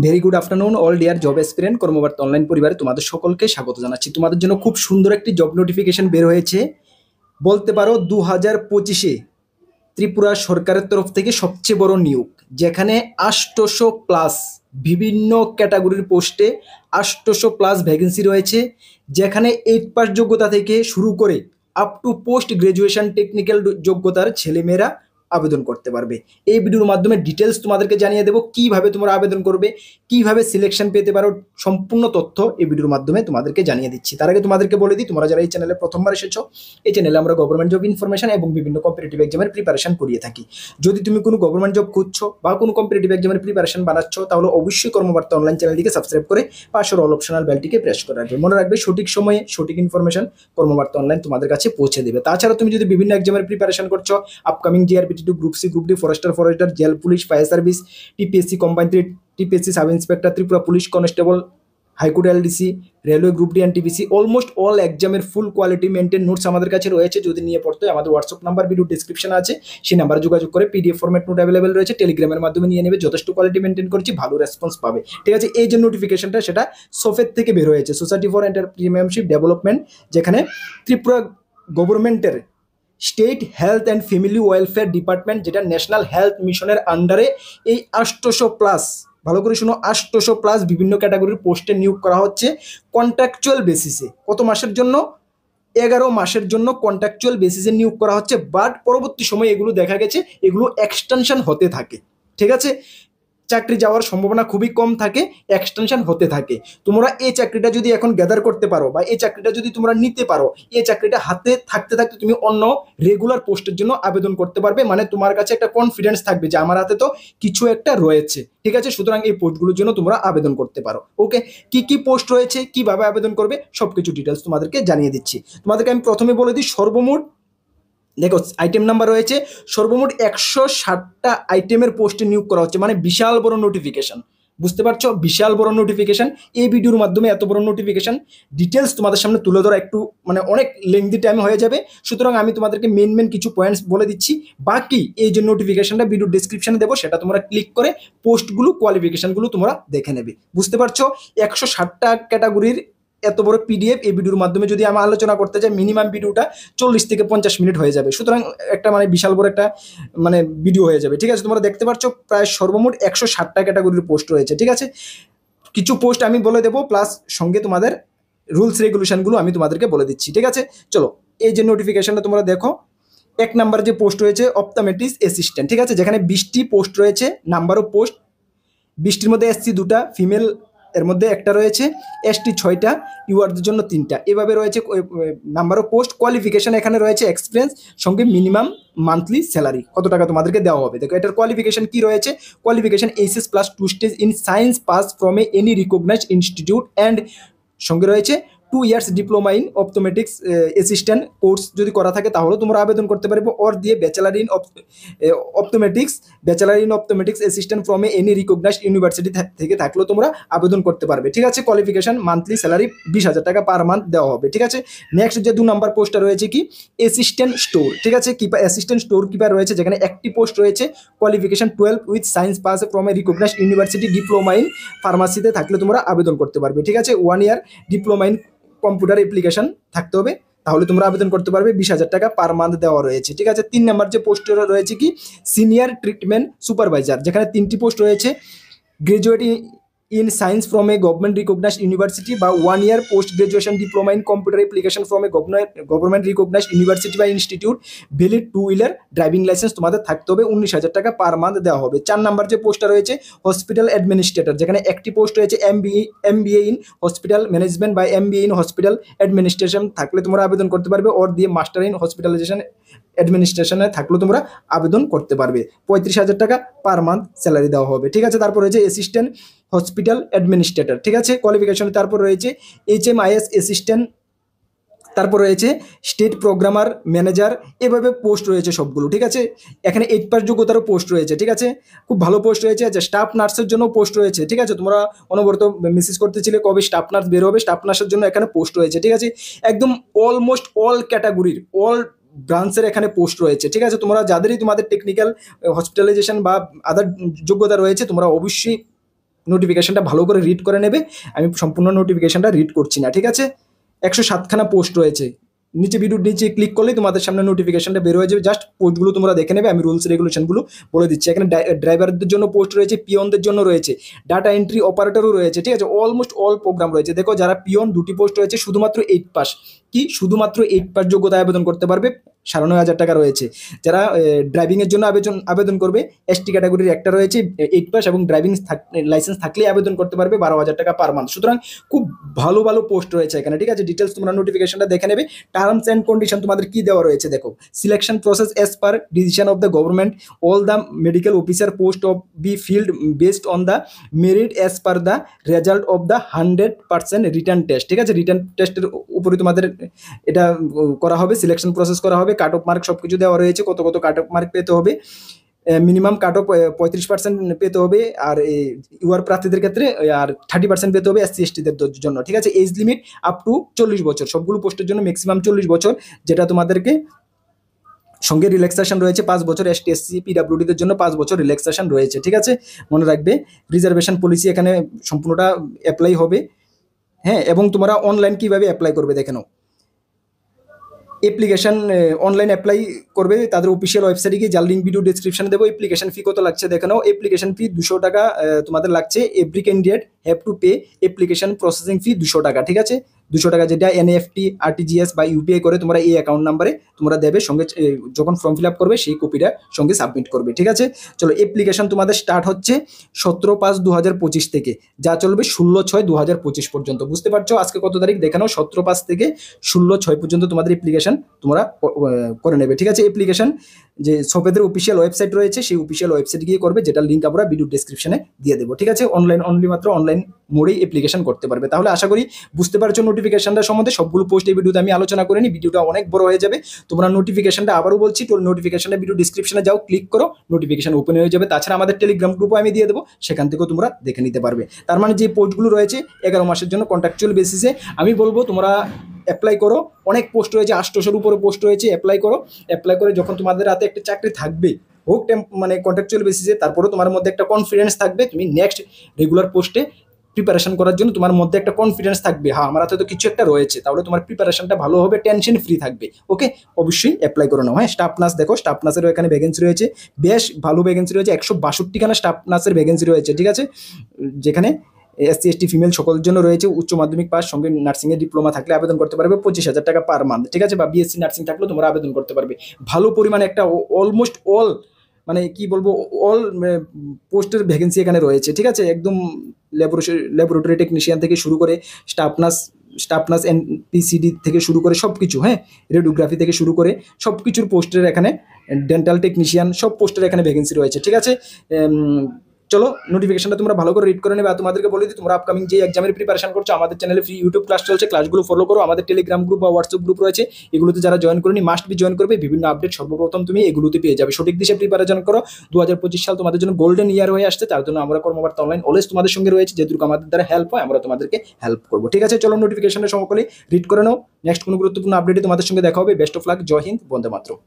Very good afternoon all dear job aspirant Karmabarta online পরিবারে তোমাদের সকলকে স্বাগত জানাচ্ছি। তোমাদের জন্য খুব সুন্দর একটি জব নোটিফিকেশন বের হয়েছে, বলতে পারো 2025-এ ত্রিপুরা সরকারের তরফ থেকে সবচেয়ে বড় নিয়োগ, যেখানে 800+ বিভিন্ন ক্যাটাগরির পোস্টে 800+ ভ্যাকেন্সি রয়েছে, যেখানে 8 পাস যোগ্যতা থেকে শুরু করে up to post graduation technical যোগ্যতার ছেলেমেয়েরা আবেদন করতে পারবে। এই ভিডিওর মাধ্যমে ডিটেলস তোমাদেরকে জানিয়ে দেবো কিভাবে তোমরা আবেদন করবে, কিভাবে সিলেকশন পেতে পারো, সম্পূর্ণ তথ্য এই ভিডিওর মাধ্যমে তোমাদেরকে জানিয়ে দিচ্ছি। তার আগে তোমাদেরকে বলে দিই, তোমরা যারা এই চ্যানেলে প্রথমবার এসেছো, এই চ্যানেলে আমরা গভর্নমেন্ট জব ইনফরমেশন এবং বিভিন্ন কম্পিটিটিভ এক্সামের প্রিপারেশন করিয়ে থাকি। যদি তুমি কোনো গভর্নমেন্ট জব খুঁজছো বা কোনো কম্পিটিটিভ এক্সামের প্রিপারেশন বানাচ্ছ, তাহলে অবশ্যই কর্মবার্তা অনলাইন চ্যানেলটিকে সাবস্ক্রাইব করে পাশের অল অপশনাল বেলটিকে প্রেস করে রাখবে। মনে রাখবে, সঠিক সময়ে সঠিক ইনফরমেশন কর্মবার্তা অনলাইন তোমাদের কাছে পৌঁছে দেবে। তাছাড়া তুমি যদি বিভিন্ন এক্সামের প্রিপারেশন করছো, upcoming G R P T two, group C, group D, forester, jail police, fire service, TPSC combined 3, TPSC sub inspector, Tripura police constable, high court LDC, railway group D, NTPC, almost all এক্সামের ফুল কোয়ালিটি মেনটেন নোটস আমাদের কাছে রয়েছে। যদি নিয়ে পড়তে হয়, আমাদের হোয়াটসঅ্যাপ নাম্বার ভিডিও ডিসক্রিপশন আছে, সেই নাম্বারে যোগাযোগ করে পিডিএফ ফরম্যাট নোট অ্যাভেলেবেল রয়েছে, টেলিগ্রামের মাধ্যমে নিয়ে নেবে। যথেষ্ট কোয়ালিটি মেনটেন করছি, ভালো রেসপন্স পাবে। ঠিক আছে, এই যে নোটিফিকেশনটা, সেটা সোফের থেকে বের হয়েছে, সোসাইটি ফর এন্টারপ্রিনিয়রশিপ ডেভেলপমেন্ট, যেখানে ত্রিপুরা গভর্নমেন্টের state health and family welfare department, যেটা ন্যাশনাল হেলথ মিশনের আন্ডারে, এই 800+, ভালো করে শুনো, 800+ বিভিন্ন ক্যাটাগরির পোস্টে নিয়োগ করা হচ্ছে কন্ট্রাকচুয়াল বেসিসে। কত মাসের জন্য? 11 মাসের জন্য কন্ট্রাকচুয়াল বেসিসে নিয়োগ করা হচ্ছে। বাট পরবর্তী সময়ে এগুলো দেখা গেছে এগুলো এক্সটেনশন হতে থাকে। ঠিক আছে, চাকরি যাওয়ার সম্ভাবনা খুবই কম থাকে, এক্সটেনশন হতে থাকে। তোমরা এই চাকরিটা যদি এখন গ্যাদার করতে পারো বা এই চাকরিটা যদি তোমরা নিতে পারো, এই চাকরিটা হাতে থাকতে থাকতে তুমি অন্য রেগুলার পোস্টের জন্য আবেদন করতে পারবে। মানে তোমার কাছে একটা কনফিডেন্স থাকবে যে আমার হাতে তো কিছু একটা রয়েছে। ঠিক আছে, সুতরাং এই পোস্টগুলোর জন্য তোমরা আবেদন করতে পারো। ওকে, কি কি পোস্ট রয়েছে, কিভাবে আবেদন করবে, সবকিছু ডিটেলস তোমাদেরকে জানিয়ে দিচ্ছি। তোমাদেরকে আমি প্রথমে বলে দিই, সর্বমোট দেখো আইটেম নাম্বার রয়েছে, সর্বমোট 160টা আইটেমের পোস্টে নিয়োগ করা হচ্ছে। মানে বিশাল বড় নোটিফিকেশন, বুঝতে পারছো, বিশাল বড় নোটিফিকেশন। এই ভিডিওর মাধ্যমে এত বড় নোটিফিকেশন ডিটেলস তোমাদের সামনে তুলে ধরা একটু মানে অনেক লেংদি টাইম হয়ে যাবে। সুতরাং আমি তোমাদেরকে মেন কিছু পয়েন্টস বলে দিচ্ছি। বাকি এই যে নোটিফিকেশনটা ভিডিও ডিসক্রিপশনে দেবো, সেটা তোমরা ক্লিক করে পোস্টগুলো, কোয়ালিফিকেশনগুলো তোমরা দেখে নেবে। বুঝতে পারছো, 160টা ক্যাটাগরির এত বড় পিডিএফ এই ভিডিওর মাধ্যমে যদি আমি আলোচনা করতে যাই, মিনিমাম ভিডিওটা 40 থেকে 50 মিনিট হয়ে যাবে। সুতরাং একটা মানে বিশাল বড় একটা মানে ভিডিও হয়ে যাবে। ঠিক আছে, তোমরা দেখতে পাচ্ছ প্রায় সর্বমোট 160টা ক্যাটাগরির পোস্ট রয়েছে। ঠিক আছে, কিছু পোস্ট আমি বলে দেবো, প্লাস সঙ্গে তোমাদের রুলস রেগুলেশনগুলো আমি তোমাদেরকে বলে দিচ্ছি। ঠিক আছে, চলো এই যে নোটিফিকেশনটা তোমরা দেখো। 1 নাম্বার যে পোস্ট রয়েছে, অপথমেট্রিক্স অ্যাসিস্ট্যান্ট। ঠিক আছে, যেখানে 20টি পোস্ট রয়েছে, নাম্বার অফ পোস্ট 20টির মধ্যে এসসি 2টা, ফিমেল এর মধ্যে একটা রয়েছে, এসটি 6টা, ইউআরদের জন্য 3টা, এভাবে রয়েছে নাম্বার অফ পোস্ট। কোয়ালিফিকেশন এখানে রয়েছে এক্সপিরিয়েন্স, সঙ্গে মিনিমাম মান্থলি স্যালারি কত টাকা তোমাদেরকে দেওয়া হবে। দেখো এটার কোয়ালিফিকেশন কি রয়েছে, qualification HS plus 2 stage in science pass from any recognised institute, and সঙ্গে রয়েছে 2 years diploma in ophthalmics assistant course যদি করা থাকে তাহলে তোমরা আবেদন করতে পারবে। ওর দিয়ে bachelor in ophthalmics assistant from any recognised university থেকে থাকলেও তোমরা আবেদন করতে পারবে। ঠিক আছে, কোয়ালিফিকেশন মান্থলি স্যালারি 20,000 টাকা পার মান্থ দেওয়া হবে। ঠিক আছে, নেক্সট যে 2 নাম্বার পোস্টটা রয়েছে কি, অ্যাসিস্ট্যান্ট স্টোর। ঠিক আছে, কিপার, অ্যাসিস্ট্যান্ট স্টোর কিপার রয়েছে, যেখানে একটি পোস্ট রয়েছে, qualification 12 with science pass from a recognised university, diploma in ফার্মাসিতে থাকলে তোমরা আবেদন করতে পারবে। ঠিক আছে, 1 year diploma in computer application থাকতে হবে, তাহলে তোমরা আবেদন করতে পারবে। 20,000 টাকা পার মান্থ দেওয়া রয়েছে। ঠিক আছে, 3 নাম্বার যে পোস্ট রয়েছে কি, সিনিয়র ট্রিটমেন্ট সুপারভাইজার, যেখানে 3টি পোস্ট রয়েছে, graduate in science from a government recognised university বা 1 year post graduation diploma in computer application from a government recognised university বা institute, valid 2 wheeler driving licence তোমাদের থাকতে হবে। 19,000 টাকা পার মান্থ দেওয়া হবে। 4 নাম্বার যে পোস্টটা রয়েছে, হসপিটাল অ্যাডমিনিস্ট্রেটর, যেখানে একটি পোস্ট রয়েছে, এমবিএ ইন হসপিটাল ম্যানেজমেন্ট বা এমবিএ ইন হসপিটাল অ্যাডমিনিস্ট্রেশন থাকলে তোমরা আবেদন করতে পারবে। ওর দিয়ে মাস্টার ইন হসপিটালাইজেশন অ্যাডমিনিস্ট্রেশনে থাকলেও তোমরা আবেদন করতে পারবে। 35,000 টাকা পার মান্থ স্যালারি দেওয়া হবে। ঠিক আছে, তারপর রয়েছে অ্যাসিস্ট্যান্ট হসপিটাল অ্যাডমিনিস্ট্রেটর। ঠিক আছে, কোয়ালিফিকেশন তারপর রয়েছে এইচএমআইএস অ্যাসিস্ট্যান্ট, তারপর রয়েছে স্টেট প্রোগ্রামার ম্যানেজার, এভাবে পোস্ট রয়েছে সবগুলো। ঠিক আছে, এখানে 8 পাস যোগ্যতারও পোস্ট রয়েছে। ঠিক আছে, খুব ভালো পোস্ট রয়েছে। আচ্ছা, স্টাফ নার্সের জন্য পোস্ট রয়েছে। ঠিক আছে, তোমরা অনবরত মেসেজ করতেছিলে কবে স্টাফ নার্স বের হবে, স্টাফ নার্সের জন্য এখানে পোস্ট রয়েছে। ঠিক আছে, একদম অলমোস্ট অল ক্যাটাগরির, অল ব্রাঞ্চের এখানে পোস্ট রয়েছে। ঠিক আছে, তোমরা যাদেরই তোমাদের টেকনিক্যাল হসপিটালাইজেশন বা আদার যোগ্যতা রয়েছে, তোমরা অবশ্যই নোটিফিকেশনটা ভালো করে রিড করে নেবে। আমি সম্পূর্ণ নোটিফিকেশনটা রিড করছি না, ঠিক আছে। 107খানা পোস্ট রয়েছে, নিচে ভিডিওর নিচে ক্লিক করলেই তোমাদের সামনে নোটিফিকেশনটা বের হয়ে যাবে। জাস্ট পোস্টগুলো তোমরা দেখে নেবে, আমি রুলস রেগুলেশনগুলো বলে দিচ্ছি। এখানে ড্রাইভারদের জন্য পোস্ট রয়েছে, পিয়নদের জন্য রয়েছে, ডাটা এন্ট্রি অপারেটরও রয়েছে, ঠিক আছে। অলমোস্ট অল প্রোগ্রাম রয়েছে। দেখো যারা পিয়ন, 2টি পোস্ট রয়েছে, শুধুমাত্র 8 পাস, কি শুধুমাত্র 8 পাস যোগ্যতায় আবেদন করতে পারবে, ৯৭,০০০ টাকা রয়েছে। যারা ড্রাইভিংয়ের জন্য আবেদন করবে, এসটি ক্যাটাগরির একটা রয়েছে, 8 পাস এবং ড্রাইভিং লাইসেন্স থাকলেই আবেদন করতে পারবে, ১২,০০০ টাকা পার মান্থ। সুতরাং খুব ভালো ভালো পোস্ট রয়েছে এখানে, ঠিক আছে। ডিটেলস তোমরা নোটিফিকেশনটা দেখে নেবে। টার্মস অ্যান্ড কন্ডিশন তোমাদের কি দেওয়া রয়েছে দেখো। Selection process as per decision of the government, all the medical officer post of B field based on the merit as per the result of the 100% written test, ঠিক আছে। Return টেস্টের উপরে তোমাদের এটা করা হবে, সিলেকশন প্রসেস করা হবে। কাট অফ মার্ক সব কিছু দেওয়া রয়েছে, কত কত কাট অফ মার্ক পেতে হবে। মিনিমাম কাট অফ 35% পেতে হবে, আর ইউআর প্রার্থীদের ক্ষেত্রে আর 30% পেতে হবে এসসি এসটিদের জন্য, ঠিক আছে। এজ লিমিট আপ টু 40 বছর, সবগুলো পোস্টের জন্য ম্যাক্সিমাম 40 বছর, যেটা তোমাদেরকে সঙ্গে রিল্যাক্সেশন রয়েছে 5 বছর। এসটি এসসি পিডাব্লিউডিদের জন্য 5 বছর রিল্যাক্সেশন রয়েছে, ঠিক আছে। মনে রাখবে রিজার্ভেশন পলিসি এখানে সম্পূর্ণটা অ্যাপ্লাই হবে, হ্যাঁ। এবং তোমরা অনলাইন কীভাবে অ্যাপ্লাই করবে দেখে নাও। অ্যাপ্লিকেশন অনলাইন অ্যাপ্লাই করবে তাদের অফিসিয়াল ওয়েবসাইটে গিয়ে, যার লিঙ্ক ভিডিও ডিসক্রিপশনে দেবো। অ্যাপ্লিকেশন ফি কত লাগছে দেখে নাও। অ্যাপ্লিকেশন ফি 200 টাকা তোমাদের লাগছে। Every candidate have to pay application processing fee 200 টাকা, ঠিক আছে। 200 টাকা, যেটা এনএফটি, আরটিজিএস বা ইউপিআই করে তোমরা এই অ্যাকাউন্ট নাম্বারে তোমরা দেবে, সঙ্গে যখন ফর্ম ফিল আপ করবে সেই কপিটা সঙ্গে সাবমিট করবে, ঠিক আছে। চলো, অ্যাপ্লিকেশন তোমাদের স্টার্ট হচ্ছে 17/5/2025 থেকে, যা চলবে 16/6/2025 পর্যন্ত। বুঝতে পারছো আজকে কত তারিখ দেখে নাও। 17/5 থেকে 16/6 পর্যন্ত তোমাদের অ্যাপ্লিকেশন তোমরা করে নেবে, ঠিক আছে। অ্যাপ্লিকেশন যে সফেদের অফিসিয়াল ওয়েবসাইট রয়েছে, সেই অফিসিয়াল ওয়েবসাইট গিয়ে করবে, যেটা লিঙ্ক আমরা ভিডিও ডেসক্রিপশনে দিয়ে দেবো, ঠিক আছে। অনলাইন অনলি, মাত্র অনলাইন মোডেই অ্যাপ্লিকেশন করতে পারবে। তাহলে আশা করি বুঝতে পারছো নোটিফিকেশনটা সম্বন্ধে। সবগুলো পোস্ট এই ভিডিওতে আমি আলোচনা করে নিই, ভিডিওটা অনেক বড় হয়ে যাবে। তোমরা নোটিফিকেশনটা আবারও বলছি, তো নোটিফিকেশনটা ভিডিও ডিসক্রিপশনে যাও, ক্লিক করো, নোটিফিকেশন ওপেন হয়ে যাবে। তাছাড়া আমাদের টেলিগ্রাম গ্রুপও আমি দিয়ে দেবো, সেখান থেকেও তোমরা দেখে নিতে পারবে। তার মানে যে পোস্টগুলো রয়েছে 11 মাসের জন্য কন্ট্রাকচুয়াল বেসিসে, আমি বলবো তোমরা অ্যাপ্লাই করো। অনেক পোস্ট রয়েছে, 800-এর উপরে পোস্ট রয়েছে। অ্যাপ্লাই করো, অ্যাপ্লাই করে যখন তোমাদের হাতে একটা চাকরি থাকবে, হোক মানে কন্ট্রাকচুয়াল বেসিসে, তারপরেও তোমার মধ্যে একটা কনফিডেন্স থাকবে, তুমি নেক্সট রেগুলার পোস্টে প্রিপারেশন করার জন্য তোমার মধ্যে একটা কনফিডেন্স থাকবে, হ্যাঁ আমার হাতে তো কিছু একটা রয়েছে। তাহলে তোমার প্রিপারেশনটা ভালো হবে, টেনশন ফ্রি থাকবে। ওকে, অবশ্যই অ্যাপ্লাই করে নাও। হ্যাঁ, স্টাফ নার্স দেখো, স্টাফ নার্সেরও এখানে ভ্যাকেন্সি রয়েছে, বেশ ভালো ভ্যাকেন্সি রয়েছে। 162খানা স্টাফ নার্সের ভ্যাকেন্সি রয়েছে, ঠিক আছে। যেখানে এসসি এসটি ফিমেল সকলের জন্য রয়েছে। উচ্চ মাধ্যমিক পাস, সঙ্গে নার্সিংয়ের ডিপ্লোমা থাকলে আবেদন করতে পারবে, 25,000 টাকা পার মান্থ, ঠিক আছে। বা বিএসসি নার্সিং থাকলেও তোমরা আবেদন করতে পারবে। ভালো পরিমাণে একটা অলমোস্ট অল, মানে কি বলবো, অল পোস্টের ভ্যাকেন্সি এখানে রয়েছে, ঠিক আছে। একদম ল্যাবরেটরি টেকনিশিয়ান থেকে শুরু করে স্টাফ নার্স এনপিসিডি থেকে শুরু করে সব কিছু, হ্যাঁ, রেডিওগ্রাফি থেকে শুরু করে সব কিছুর পোস্টের এখানে, ডেন্টাল টেকনিশিয়ান সব পোস্টের এখানে ভ্যাকেন্সি রয়েছে, ঠিক আছে। চলো, নোটিফিকেশনটা তোমরা ভালো করে রিড করে নেবে। আর তোমাদেরকে বলে দিই, তোমরা আপকামিং যে এক্সামের প্রিপারেশন করছো, আমাদের চ্যানেলে ফ্রি ইউটিউব ক্লাস চলছে, ক্লাসগুলো ফলো করো। আমাদের টেলিগ্রাম গ্রুপ বা হোয়াটসঅ্যাপ গ্রুপ রয়েছে, এগুলোতে যারা জয়েন করেনি মাস্ট বি জয়েন করবে। বিভিন্ন আপডেট সর্বপ্রথম তুমি এগুলোতে পেয়ে যাবে। সঠিক দিশে প্রিপারেশন করো। 2025 সাল তোমাদের জন্য গোল্ডেন ইয়ার হয়ে আসছে, তার জন্য আমরা কর্মবার্তা অনলাইন অলওয়েজ তোমাদের সঙ্গে রয়েছে। যেটুকু আমাদের দ্বারা হেল্প হয়, আমরা তোমাদেরকে হেল্প করবো, ঠিক আছে। চলো, নোটিফিকেশনের সকলে রিড করে নাও। নেক্সট কোনো গুরুত্বপূর্ণ আপডেটে তোমাদের সঙ্গে দেখা হবে। বেস্ট অফ লাক, জয় হিন্দ, বন্দে মাতরম।